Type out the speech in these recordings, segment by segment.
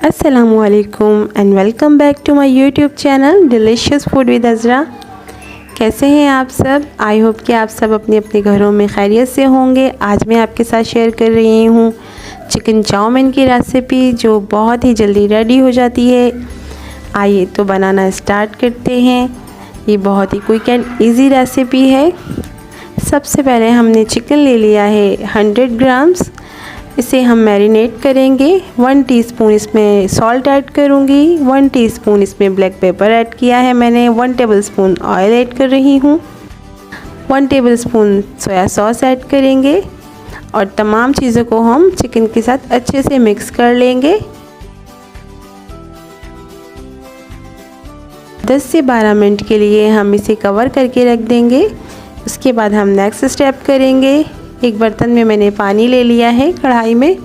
अस्सलामुअलैकुम and welcome back to my YouTube channel delicious food with Azra. कैसे हैं आप सब? आई होप कि आप सब अपने अपने घरों में खैरियत से होंगे। आज मैं आपके साथ शेयर कर रही हूँ चिकन चाउमीन की रेसिपी, जो बहुत ही जल्दी रेडी हो जाती है। आइए तो बनाना स्टार्ट करते हैं। ये बहुत ही क्विक एंड ईजी रेसिपी है। सबसे पहले हमने चिकन ले लिया है 100 ग्राम्स। इसे हम मैरिनेट करेंगे। 1 टीस्पून इसमें सॉल्ट ऐड करूँगी, 1 टीस्पून इसमें ब्लैक पेपर ऐड किया है मैंने, 1 टेबलस्पून ऑयल ऐड कर रही हूँ, 1 टेबलस्पून सोया सॉस ऐड करेंगे और तमाम चीज़ों को हम चिकन के साथ अच्छे से मिक्स कर लेंगे। 10 से 12 मिनट के लिए हम इसे कवर करके रख देंगे। उसके बाद हम नेक्स्ट स्टेप करेंगे। एक बर्तन में मैंने पानी ले लिया है कढ़ाई में।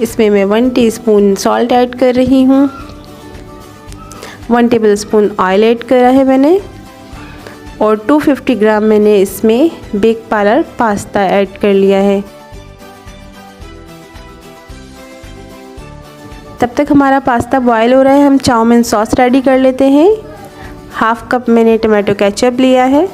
इसमें मैं 1 टीस्पून सॉल्ट ऐड कर रही हूँ, 1 टेबलस्पून ऑयल ऐड करा है मैंने और 250 ग्राम मैंने इसमें बेक पार्लर पास्ता ऐड कर लिया है। तब तक हमारा पास्ता बॉयल हो रहा है, हम चाउमीन सॉस रेडी कर लेते हैं। हाफ कप मैंने टमाटो केचप लिया है,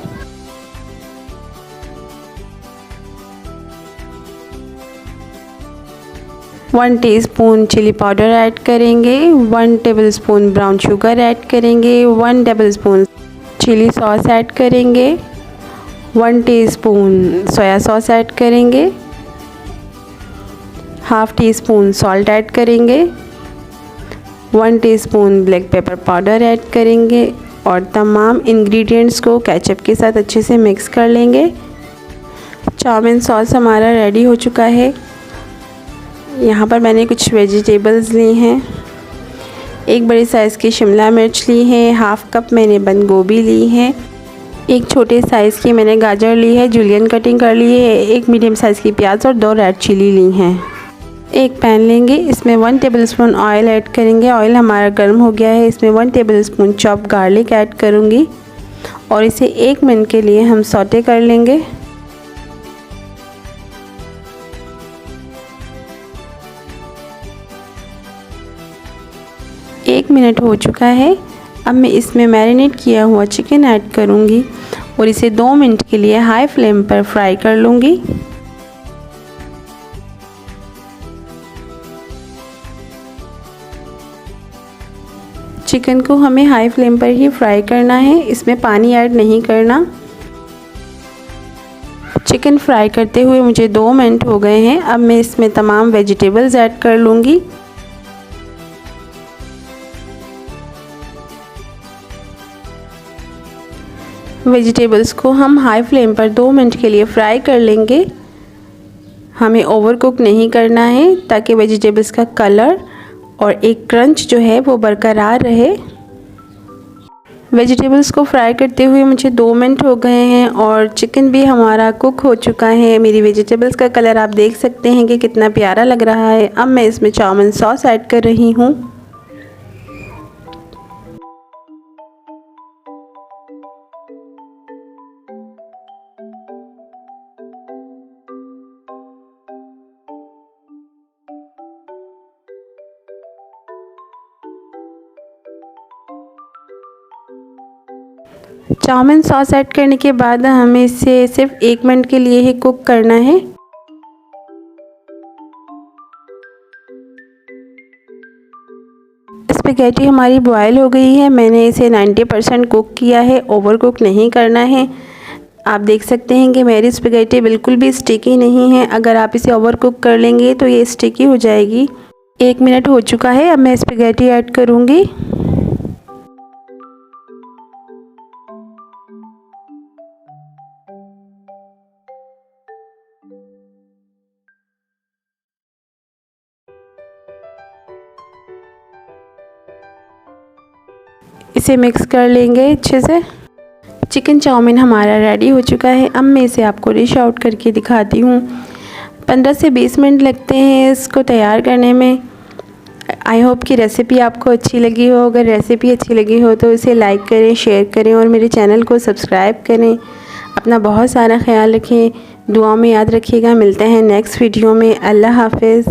1 टीस्पून चिली पाउडर ऐड करेंगे, 1 टेबलस्पून ब्राउन शुगर ऐड करेंगे, 1 टेबलस्पून चिली सॉस ऐड करेंगे, 1 टीस्पून सोया सॉस ऐड करेंगे, half tea spoon salt add करेंगे, 1 teaspoon black pepper powder add करेंगे और तमाम इंग्रेडिएंट्स को केचप के साथ अच्छे से मिक्स कर लेंगे। चाउमीन सॉस हमारा रेडी हो चुका है। यहाँ पर मैंने कुछ वेजिटेबल्स ली हैं। एक बड़ी साइज़ की शिमला मिर्च ली है, हाफ कप मैंने बंद गोभी ली है, एक छोटे साइज़ की मैंने गाजर ली है, जूलियन कटिंग कर ली है, एक मीडियम साइज़ की प्याज और 2 रेड चिली ली हैं। एक पैन लेंगे, इसमें 1 टेबलस्पून ऑयल ऐड करेंगे। ऑयल हमारा गर्म हो गया है। इसमें 1 टेबलस्पून चॉप गार्लिक ऐड करूँगी और इसे 1 मिनट के लिए हम सौटे कर लेंगे। एक मिनट हो चुका है। अब मैं इसमें मैरिनेट किया हुआ चिकन ऐड करूँगी और इसे 2 मिनट के लिए हाई फ्लेम पर फ्राई कर लूँगी। चिकन को हमें हाई फ्लेम पर ही फ्राई करना है, इसमें पानी ऐड नहीं करना। चिकन फ्राई करते हुए मुझे 2 मिनट हो गए हैं। अब मैं इसमें तमाम वेजिटेबल्स ऐड कर लूँगी। वेजिटेबल्स को हम हाई फ्लेम पर 2 मिनट के लिए फ्राई कर लेंगे। हमें ओवर कुक नहीं करना है ताकि वेजिटेबल्स का कलर और एक क्रंच जो है वो बरकरार रहे। वेजिटेबल्स को फ्राई करते हुए मुझे 2 मिनट हो गए हैं और चिकन भी हमारा कुक हो चुका है। मेरी वेजिटेबल्स का कलर आप देख सकते हैं कि कितना प्यारा लग रहा है। अब मैं इसमें चाउमीन सॉस ऐड कर रही हूँ। चाउमीन सॉस ऐड करने के बाद हमें इसे सिर्फ 1 मिनट के लिए ही कुक करना है। स्पैगेटी हमारी बॉयल हो गई है। मैंने इसे 90% कुक किया है, ओवर कुक नहीं करना है। आप देख सकते हैं कि मेरी स्पैगेटी बिल्कुल भी स्टिकी नहीं है। अगर आप इसे ओवर कुक कर लेंगे तो ये स्टिकी हो जाएगी। 1 मिनट हो चुका है। अब मैं स्पैगेटी ऐड करूँगी। इसे मिक्स कर लेंगे अच्छे से। चिकन चाउमीन हमारा रेडी हो चुका है। अब मैं इसे आपको डिश आउट करके दिखाती हूँ। 15 से 20 मिनट लगते हैं इसको तैयार करने में। आई होप कि रेसिपी आपको अच्छी लगी हो। अगर रेसिपी अच्छी लगी हो तो इसे लाइक करें, शेयर करें और मेरे चैनल को सब्सक्राइब करें। अपना बहुत सारा ख्याल रखें, दुआ में याद रखिएगा। मिलते हैं नेक्स्ट वीडियो में। अल्लाह हाफ़िज़।